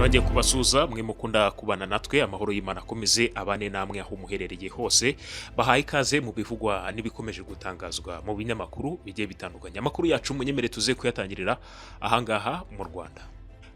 Twongeye kubasuza mwe mukunda kubana natwe amahoro y'Imana akomeze abane namwe aho muherereye hose. Bahaye ikaze mu bivugwa n'ibikomeje gutangazwa mu binyamakuru bigiye bitandukanye. Amakuru yacu munyemere tuze kuyatangirira ahangaha mu Rwanda.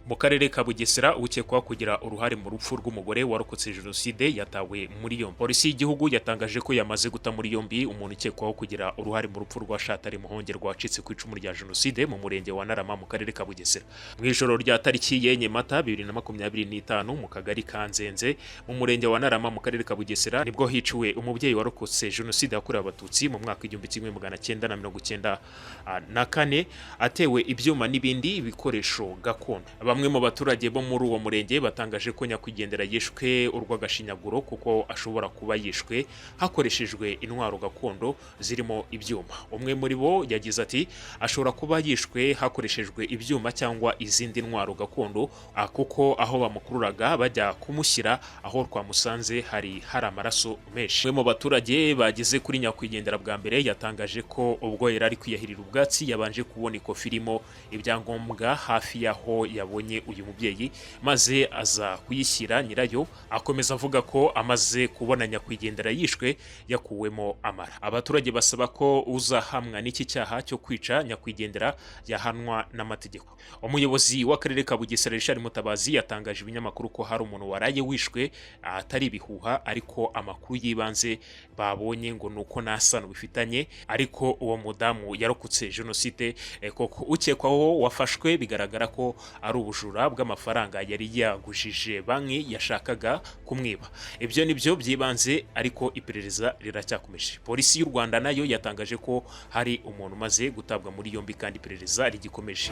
Mu karere ka Bugesera ukekwa kugira uruhare mu rupfu rw'umugore warokotse jenoside yatawe muri yombi. Polisi y'igihugu yatangaje ko yamaze guta muri yombi umuntu ukekwaho kugira uruhare mu rupfu rwa Shatari Muhongerwa rwacitse ku icumu rya jenoside mu murenge wa Ntarama mu karere ka Bugesera. Mu ijoro rya tariki y'enye Mata 2025 mu kagari ka Nzenze mu murenge wa Ntarama mu karere ka Bugesera nibwo hiciwe umubyeyi warokotse jenoside yakorewe abatutsi mu mwaka 1994 atewe ibyuma n'ibindi bikoresho gakondo. Bamwe mu baturage bo muri uwo murenge batangaje ko nyakwigendera yishwe urw'agashinyaguro kuko ashobora kuba yishwe hakoreshejwe intwaro gakondo zirimo ibyuma. Umwe muri bo yagize ati ashobora kuba yishwe hakoreshejwe ibyuma cyangwa izindi ntwaro gakondo kuko aho bamukururaga bajya kumushyira aho twamusanze hari amaraso menshi. Umwe mu baturage bagize kuri nyakwigendera bwa mbere yatangaje ko ubwo yari ari kwiyahirira ubwatsi yabanje kubona ikofi irimo ibyangombwa hafi yaho yabonye uyu mubyeyi maze aza kuyishyira nyirayo. Akomeza avuga ko amaze kubona nyakwigendera yishwe yakuwemo amara. Abaturage basaba ko uzahamwa n'iki cyaha cyo kwica nyakwigendera yahanwa n'amategeko. Umuyobozi w'akarere ka Bugesera Richard Mutabazi yatangaje ibinyamakuru ko hari umuntu waraye wishwe atari ibihuha ariko amakuru yibanze babonye ngo nuko nasano bifitanye ariko uwo mudamu yarokutse jenoside koko ukekwaho wafashwe bigaragara ko ari ubujura bw'amafaranga yari yagujije banki yashakaga kumwiba. Ibyo nibyo byibanze ariko iperereza riracyakomeje. Polisi y'u Rwanda nayo yatangaje ko hari umuntu umaze gutabwa muri yombi kandi iperereza rigikomeje.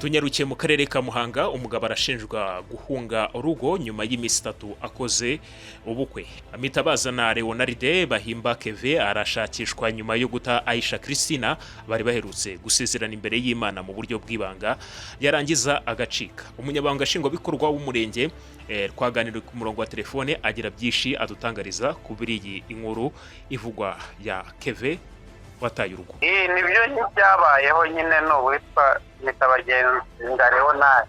Tunyarukiye mu karere ka Muhanga, umugabo arashinjwa guhunga urugo nyuma y'iminsi 3 akoze ubukwe. Amitabazana Leonarde Bahimba Keve arashakishwa nyuma yo guta Aisha Christina bari baherutse gusezerana imbere y'Imana mu buryo bw'ibanga yarangiza agacika. Umunyabanga nshingwabikorwa w'umurenge twaganiriye ku murongo wa telefone agira byinshi adutangariza kubiri iyi inkuru ivugwa ya Keve wataye urugo. Nibyo byabayeho nyine no witwa Mitabagenga Leonard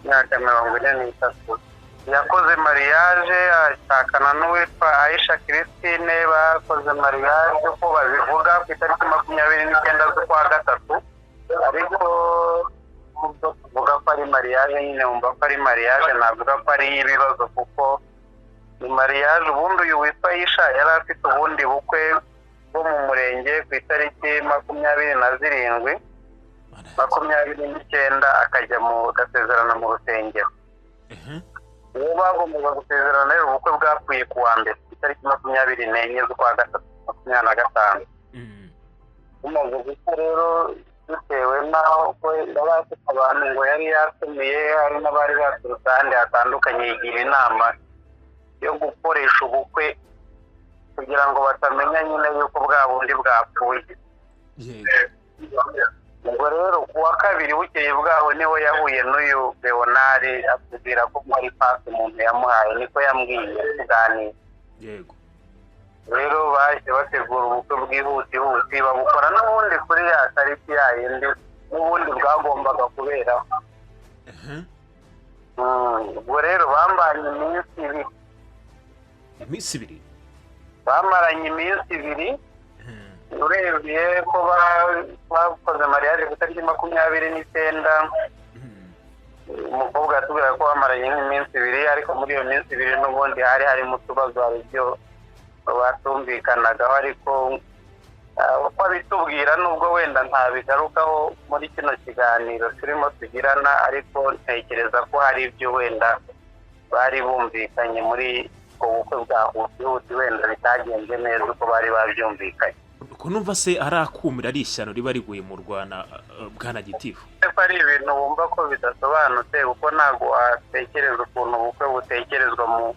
myaka 43 yakoze mariage ashakana n'uwitwa Aisha Christine bakoze mariage uko babivuga ku itariki 29 z'ukwa gatatu ariko kuvuga ko ari mariage nyine umva ko ari mariage navuga ko ari ibibazo kuko ni mariage ubundi uyu witwa Aisha yari afite ubundi bukwe bo mu murenge ku itariki 27 akajya mu gasezerano mu rusengero. Uwo bagombaga gusezerana rero ubukwe bwapfuye ku wa mbere ku itariki 24 z'ukwa gatatu 2025. Umaze gupfa rero bitewe n'aho ko yabafite abantu ngo yari yatumiye hari n'abari baturutse ahandi hatandukanye yigira inama yo gukoresha ubukwe kugira ngo batamenya nyine yuko bwa bundi bwapfuye. Ubwo rero kuwa kabiri bukeye bwaho niho yahuye n'uyu Leonard akubwira ko muri pasi umuntu yamuhaye niko yambwiye kuganira. Yego. Rero baje bategura ubukwe bwihutihuti babukora n'ubundi kuri ya tariki yindi n'ubundi bwagombaga kubera. Ubwo rero bambanye iminsi ibiri. Bamaranye iminsi ibiri. Urebye ko bakoze mariage ku itariki 29 umukobwa atubwira ko bamaranye iminsi ibiri ariko muri iyo minsi ibiri n'ubundi harimo utubazo aribyo batumvikanagaho ariko uko bitubwira nubwo wenda ntabigarukaho muri kino kiganiro turimo tugirana ariko ntekereza ko hari ibyo wenda bari bumvikanye muri ubukwe bwahuti wenda bitagenze neza uko bari babyumvikanye. Ko numva se arakumira ari ishyano riba riguye mu Rwanda bwana Gitifu. Ari ibintu wumva ko bidasobanutse uko ntago atekereza ukuntu ubukwe butekerezwa mu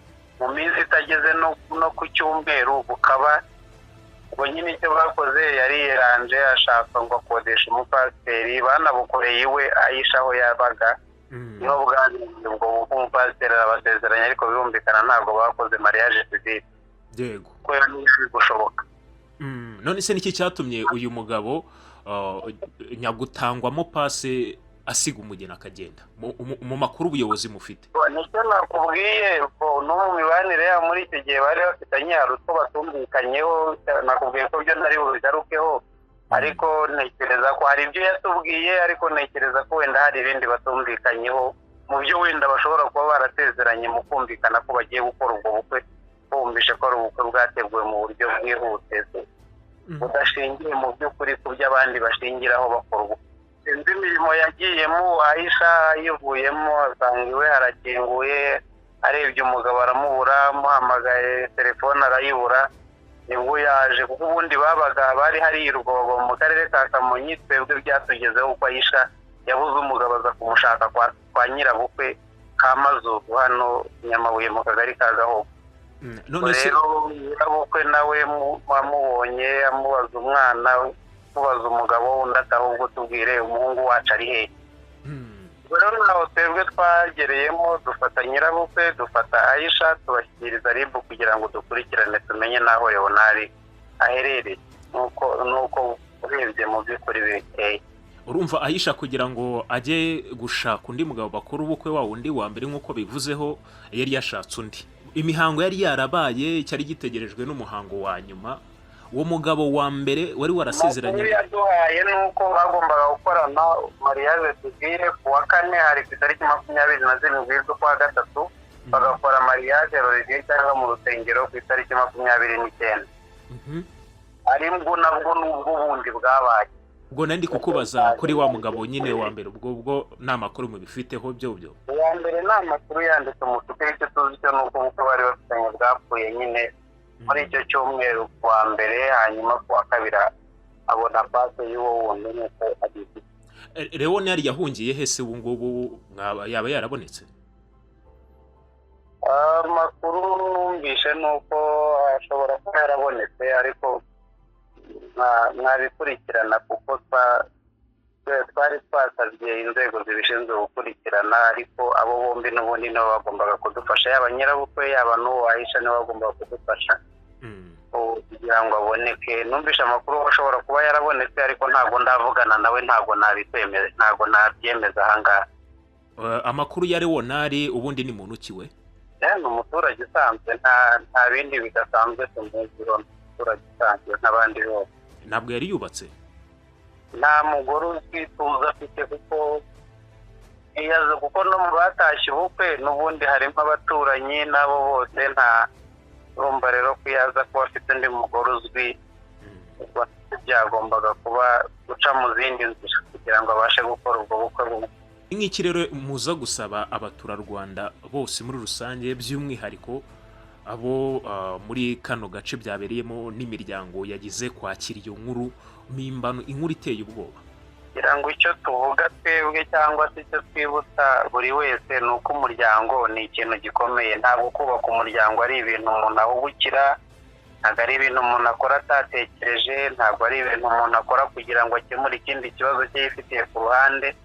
minsi itageze no ku cyumweru bukaba ubwo nyine icyo bakoze yari yeranje ashaka ngo akodesha umupasiteri banabukoreye iwe Aisha aho yabaga niho bwangiye ubwo umupasiteri abasezeranya ariko birumvikana ntago bakoze mariage civile. Yego. Ko yari gushoboka. None se niki cyatumye uyu mugabo nyagutangwamo pase asiga umugeni akagenda mu makuru ubuyobozi mufite? nicyo nakubwiye no mu mibanire yabo muri icyo gihe bari bafitanye hari utwo batumvikanyeho, nakubwiye ko byo ntari bubigarukeho, ariko ntekereza ko hari ibyo yatubwiye, ariko ntekereza ko wenda hari ibindi batumvikanyeho mu byo wenda bashobora kuba baratezeranye mu kumvikana ko bagiye gukora ubwo bukwe, bumvishe ko ari ubukwe bwateguwe mu buryo bwihuse budashingiye mu by'ukuri ku byo abandi bashingiraho bakora ubukwe. Sinzi imirimo yagiyemo, Aisha yivuyemo asanga iwe harakinguye, arebye umugabo aramubura, amuhamagaye telefone arayibura, nibwo yaje, kuko ubundi bari hari i Rugobo mu karere ka Kamonyi, twebwe byatugezeho uko Aisha yabuze umugabo aza kumushaka kwa nyirabukwe ka Mazugu hano Nyamabuye mu kagari ka Gahogo. Rero nyirabukwe nawe wamubonye amubaza umwana, mubaza umugabo wundi ati ahubwo tubwire umuhungu wacu ari hehe. Rero naho twebwe twagereyemo dufata nyirabukwe, dufata Aisha, tubashyikiriza RIB kugira ngo dukurikirane tumenye n'aho Leonard aherereye. Nuko urebye mu by'ukuri biteye. Urumva Aisha kugira ngo ajye gushaka undi mugabo bakora ubukwe wa wundi wa mbere nk'uko bivuzeho yari yashatse undi. Imihango yari yarabaye, cyari gitegerejwe n'umuhango wa nyuma. Uwo mugabo wa mbere wari warasezeranye. Yaduhaye nuko bagombaga gukorana mariage tugire ku wa 4 hari ku itariki 27 z'ukwa gatatu, bagakora mariage religieux cyangwa mu rusengero ku itariki 29. Ari mbwo nabwo n'ubwo bundi bwabaye. Ubwo nandi kukubaza kuri wa mugabo nyine wa mbere, ubwo nta makuru mubifiteho byo? Wa mbere nta makuru yanditse mu tutari cyo tuzi cyo nuko uko bari bafitanye bwapfuye nyine muri icyo cyumweru kwa mbere, hanyuma ku wa kabiri abona pase y'uwo wundi nuko agize. Leonard yahungiye hese ubu ngubu yaba yarabonetse? Amakuru numvishe nuko ashobora kuba yarabonetse, ariko mwabikurikirana kuko twari twasabye inzego zibishinzwe gukurikirana, ariko abo bombi n'ubundi nibo bagombaga kudufasha, yaba nyirabukwe yaba n'uwo Aisha nibo bagombaga kudufasha kugira ngo aboneke. Numvishe amakuru ashobora kuba yarabonetse, ariko ntabwo ndavugana nawe, ntabwo nabikwemeza, ntabwo nabyemeza ahangaha. Amakuru ya Leonard ubundi ni muntu ki we? Ni umuturage usanzwe, nta bindi bidasanzwe tumuziro, umuturage usanzwe nk'abandi bose. Ntabwo yari yubatse? Nta mugore uzwi tuzi afite, kuko no mu batashye ubukwe n'ubundi harimo abaturanyi n'abo bose, nta urumva rero ko yaza kuba afite undi mugore uzwi, byagombaga kuba guca mu zindi nzira kugira ngo abashe gukora ubwo bukwe bumwe. Nk'iki rero muza gusaba abaturarwanda bose muri rusange, by'umwihariko abo muri kano gace byabereyemo n'imiryango yagize kwakira iyo nkuru mpimbano, inkuru iteye ubwoba? Kugira ngo icyo tuvuga twebwe cyangwa se icyo twibutsa buri wese ni uko umuryango ni ikintu gikomeye. Ntabwo kubaka umuryango ari ibintu umuntu ahubukira, ntabwo ari ibintu umuntu akora atatekereje, ntabwo ari ibintu umuntu akora kugira ngo akemure ikindi kibazo cye yifitiye ku ruhande.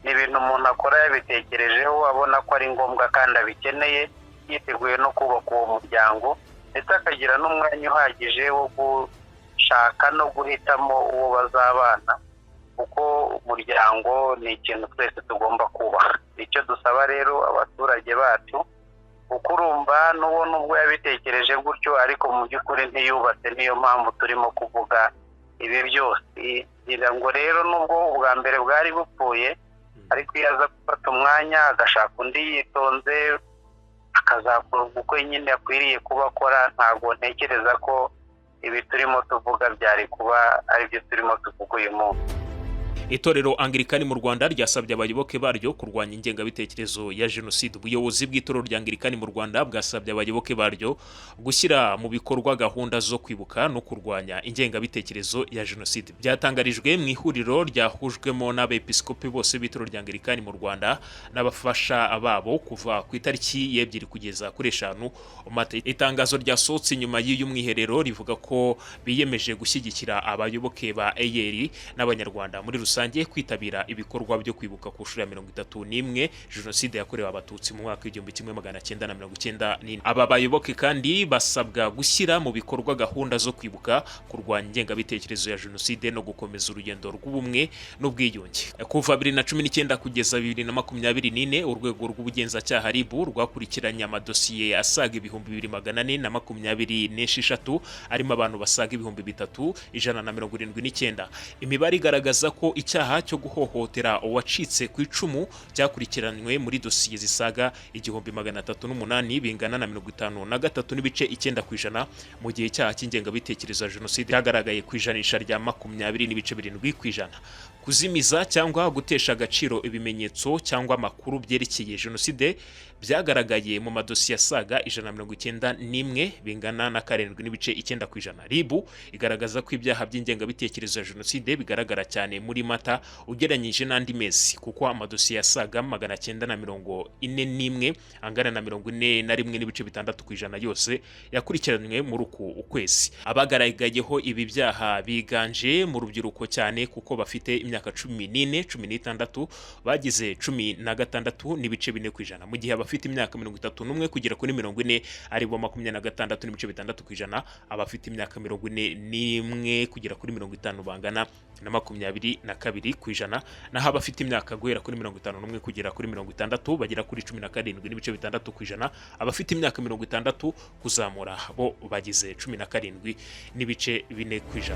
Ni ibintu umuntu akora yabitekerejeho, abona ko ari ngombwa kandi abikeneye, yiteguye no kubaka uwo muryango, ndetse akagira n'umwanya uhagije wo gushaka no guhitamo uwo bazabana, kuko umuryango ni ikintu twese tugomba kubaha. Icyo dusaba rero abaturage bacu, kuko urumva n'uwo nubwo yabitekereje gutyo, ariko mu by'ukuri ntiyubatse, niyo mpamvu turimo kuvuga ibi byose. Kugira ngo rero nubwo ubwa mbere bwari bupfuye, ariko iyo aza gufata umwanya agashaka undi yitonze, akazakora ubukwe nyine akwiriye kuba akora, ntabwo ntekereza ko ibi turimo tuvuga byari kuba ari byo turimo tuvuga uyu munsi. Itorero Anglikani mu Rwanda ryasabye abayoboke baryo kurwanya ingengabitekerezo ya jenoside. Ubuyobozi bw'itorero rya Anglikani mu Rwanda bwasabye abayoboke baryo gushyira mu bikorwa gahunda zo kwibuka no kurwanya ingengabitekerezo ya jenoside. Byatangarijwe mu ihuriro ryahujwemo n'abepiskopi bose b'itorero rya Anglikani mu Rwanda n'abafasha babo kuva ku itariki 2 kugeza kuri 5 Mata. Itangazo ryasohotse nyuma y'uyu mwiherero rivuga ko biyemeje gushyigikira abayoboke ba AER n'abanyarwanda muri rusange rusange kwitabira ibikorwa byo kwibuka ku nshuro ya 31 jenoside yakorewe abatutsi mu mwaka w'1994. Aba bayoboke kandi basabwa gushyira mu bikorwa gahunda zo kwibuka, kurwanya ingengabitekerezo ya jenoside no gukomeza urugendo rw'ubumwe n'ubwiyunge. Kuva 2019 kugeza 2024 urwego rw'ubugenzacyaha RIB rwakurikiranye amadosiye asaga 2426 arimo abantu basaga 3179. Imibare igaragaza ko icyaha cyo guhohotera uwacitse ku icumu cyakurikiranywe muri dosiye zisaga 1308 bingana na 53.9%, mu gihe icyaha cy'ingengabitekerezo ya jenoside cyagaragaye ku ijanisha rya 20.7%. Kuzimiza cyangwa gutesha agaciro ibimenyetso cyangwa amakuru byerekeye jenoside byagaragaye mu madosiye asaga 191 bingana na 7.9%. RIB igaragaza ko ibyaha by'ingengabitekerezo ya jenoside bigaragara cyane muri Mata ugereranyije n'andi mezi, kuko amadosiye asaga 941 angana na 41.6% yose yakurikiranywe muri uku ukwezi. Abagaragayeho ibi byaha biganje mu rubyiruko cyane kuko bafite imyaka 14, 16 bagize 16.4%, mu gihe abafite imyaka 31 kugera kuri 40 ari bo 26.6%, abafite imyaka 41 kugera kuri 50 bangana na 22%, naho abafite imyaka guhera kuri 51 kugera kuri 60 bagera kuri 17.6%, abafite imyaka 60 kuzamura bo bagize 17.4%.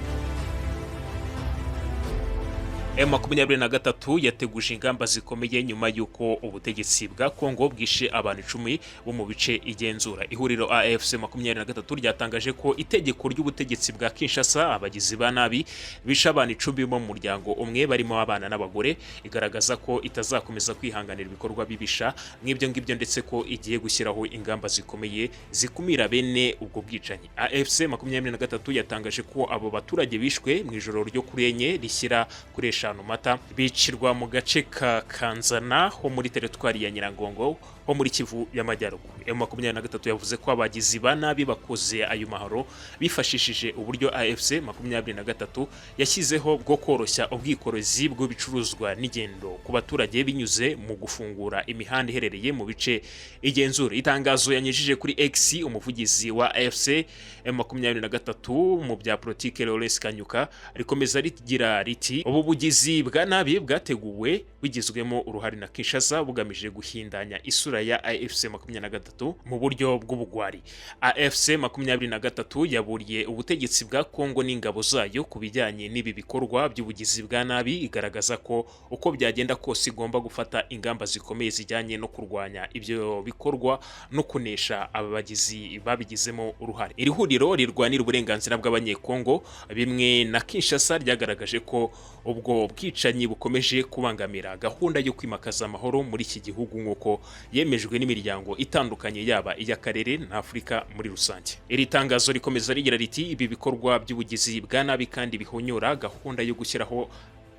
M23 yateguje ingamba zikomeye nyuma y'uko ubutegetsi bwa Kongo bwishe abantu 10 bo mu bice igenzura. Ihuriro AFC 23 ryatangaje ko itegeko ry'ubutegetsi bwa Kinshasa abagizi ba nabi bishe abantu 10 bo mu muryango umwe barimo abana n'abagore, igaragaza ko itazakomeza kwihanganira ibikorwa bibisha nk'ibyo ngibyo, ndetse ko igiye gushyiraho ingamba zikomeye zikumira bene ubwo bwicanyi. AFC 23 yatangaje ko abo baturage bishwe mu ijoro ryo kurenye rishyira kuresha Mata bicirwa mu gace ka Kanzana ho muri teritwari ya Nyirangongo ho muri Kivu y'Amajyaruguru. M23 yavuze ko abagizi ba nabi bakoze ayo mahoro bifashishije uburyo AFC 23 yashyizeho bwo koroshya ubwikorezi bw'ibicuruzwa n'igendo ku baturage binyuze mu gufungura imihanda iherereye mu bice igenzura. Itangazo yanyujije kuri X, umuvugizi wa AFC M23 mu bya politike Lawrence Kanyuka rikomeza rigira riti ubu bugizi bwa nabi bwateguwe bigizwemo uruhare na Kinshasa bugamije guhindanya isura ya AFC 23 mu buryo bw'ubugwari. AFC 23 yaburiye ubutegetsi bwa Kongo n'ingabo zayo ku bijyanye n'ibi bikorwa by'ubugizi bwa nabi, igaragaza ko uko byagenda kose igomba gufata ingamba zikomeye zijyanye no kurwanya ibyo bikorwa no kunesha abagizi babigizemo uruhare. Iri huriro rirwanira uburenganzira bw'abanyekongo bimwe na Kinshasa ryagaragaje ko ubwo bwicanyi bukomeje kubangamira gahunda yo kwimakaza amahoro muri iki gihugu nk'uko yemejwe n'imiryango itandukanye yaba iy'akarere na Afurika muri rusange. Iri tangazo rikomeza rigira riti ibi bikorwa by'ubugizi bwa nabi kandi bihonyora gahunda yo gushyiraho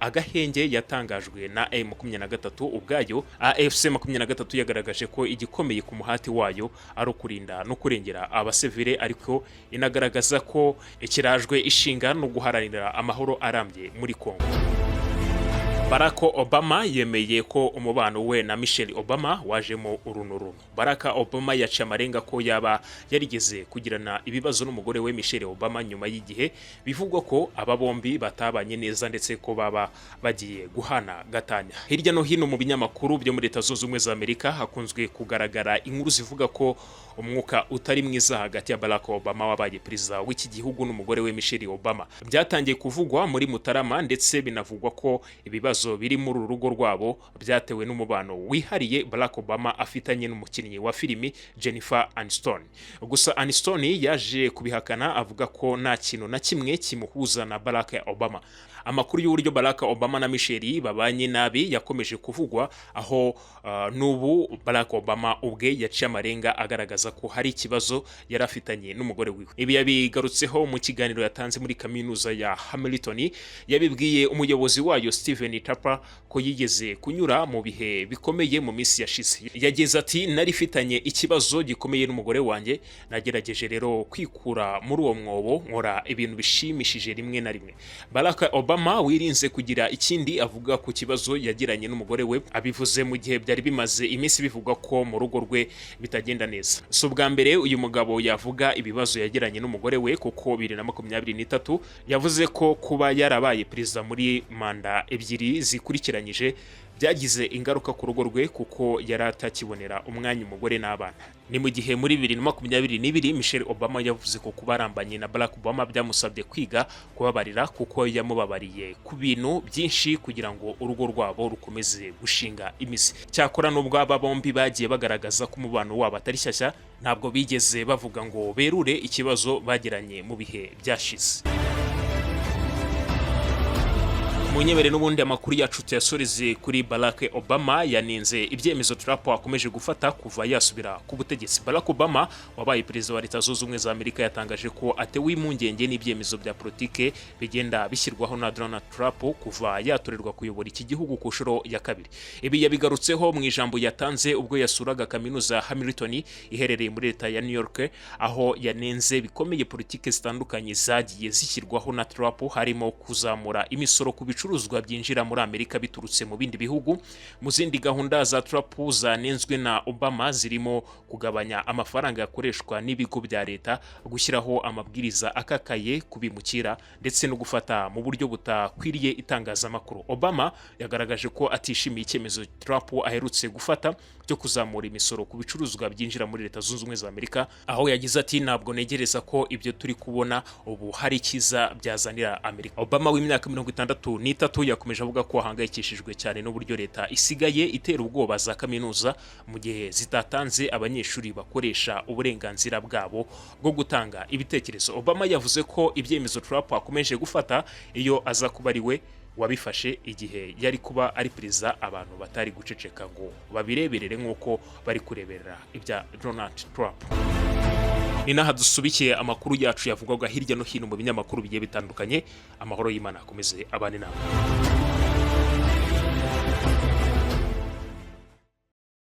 agahenge yatangajwe na M23 ubwayo. AFC 23 yagaragaje ko igikomeye ku muhati wayo ari ukurinda no kurengera abasivile, ariko inagaragaza ko ikirajwe ishinga no guharanira amahoro arambye muri Kongo. Barack Obama yemeye ko umubano we na Michelle Obama wajemo urunturuntu. Barack Obama yaciye amarenga ko yaba yarigeze kugirana ibibazo n'umugore we Michelle Obama nyuma y'igihe bivugwa ko aba bombi batabanye neza ndetse ko baba bagiye guhana gatanya. Hirya no hino mu binyamakuru byo muri Leta Zunze Ubumwe za Amerika hakunzwe kugaragara inkuru zivuga ko umwuka utari mwiza hagati ya Barack Obama wabaye perezida w'iki gihugu n'umugore we Michelle Obama. Byatangiye kuvugwa muri Mutarama ndetse binavugwa ko ibibazo biri muri urugo rwabo byatewe n'umubano wihariye Barack Obama afitanye n'umukinnyi wa filimi Jennifer Aniston. Gusa Aniston yaje kubihakana avuga ko nta kintu na kimwe kimuhuza na Barack Obama. Amakuru y'uburyo Barack Obama na Michelle babanye nabi yakomeje kuvugwa, aho n'ubu Barack Obama ubwe yaciye amarenga agaragaza ko hari ikibazo yari afitanye n'umugore wiwe. Ibi yabigarutseho mu kiganiro yatanze muri kaminuza ya Hamilton, yabibwiye umuyobozi wayo Stephen Tupper ko yigeze kunyura mu bihe bikomeye mu minsi yashize. Yagize ati nari fitanye ikibazo gikomeye n'umugore wanjye, nagerageje rero kwikura muri uwo mwobo nkora ibintu bishimishije rimwe na rimwe. Barack Obama wirinze kugira ikindi avuga ku kibazo yagiranye n'umugore we, abivuze mu gihe byari bimaze iminsi bivugwa ko mu rugo rwe bitagenda neza. So bwa mbere uyu mugabo yavuga ibibazo yagiranye n'umugore we, kuko 2023 yavuze ko kuba yarabaye perezida muri manda ebyiri zikurikiranyije byagize ingaruka ku rugo rwe, kuko yari atakibonera umwanya umugore n'abana. Ni mu gihe muri 2022 Michelle Obama yavuze ko kuba arambanye na Barack Obama byamusabye kwiga kubabarira, kuko yamubabariye ku bintu byinshi kugira ngo urugo rwabo rukomeze gushinga imizi. Cyakora nubwo aba bombi bagiye bagaragaza ko umubano wabo atari shyashya, ntabwo bigeze bavuga ngo berure ikibazo bagiranye mu bihe byashize. Munyebere n'ubundi amakuru yacu tuyasoreze kuri Barack Obama yanenze ibyemezo Trump akomeje gufata kuva yasubira ku butegetsi. Barack Obama wabaye perezida wa Leta Zunze Ubumwe za Amerika yatangaje ko atewe impungenge n'ibyemezo bya politike bigenda bishyirwaho na Donald Trump kuva yatorerwa kuyobora iki gihugu ku nshuro ya kabiri. Ibi yabigarutseho mu ijambo yatanze ubwo yasuraga kaminuza Hamilton iherereye muri leta ya New York, aho yanenze bikomeye politike zitandukanye zagiye zishyirwaho na Trump, harimo kuzamura imisoro ku bicuruzwa byinjira muri Amerika biturutse mu bindi bihugu. Mu zindi gahunda za Trump zanenzwe na Obama zirimo kugabanya amafaranga yakoreshwa n'ibigo bya leta, gushyiraho amabwiriza akakaye kubimukira, ndetse no gufata mu buryo butakwiriye itangazamakuru. Obama yagaragaje ko atishimiye icyemezo Trump aherutse gufata cyo kuzamura imisoro ku bicuruzwa byinjira muri Leta Zunze Ubumwe za Amerika, aho yagize ati ntabwo negereza ko ibyo turi kubona ubu hari ikiza byazanira Amerika. Obama w'imyaka 63 yakomeje avuga ko ahangayikishijwe cyane n'uburyo leta isigaye itera ubwoba za kaminuza mu gihe zitatanze abanyeshuri bakoresha uburenganzira bwabo bwo gutanga ibitekerezo. Obama yavuze ko ibyemezo Trump akomeje gufata iyo aza kuba ari we wabifashe igihe yari kuba ari perezida, abantu batari guceceka ngo babireberere nk'uko bari kureberera ibya Donald Trump. Ni naha dusubikiye amakuru yacu yavugwaga hirya no hino mu binyamakuru bigiye bitandukanye. Amahoro y'Imana akomeze abane nawe.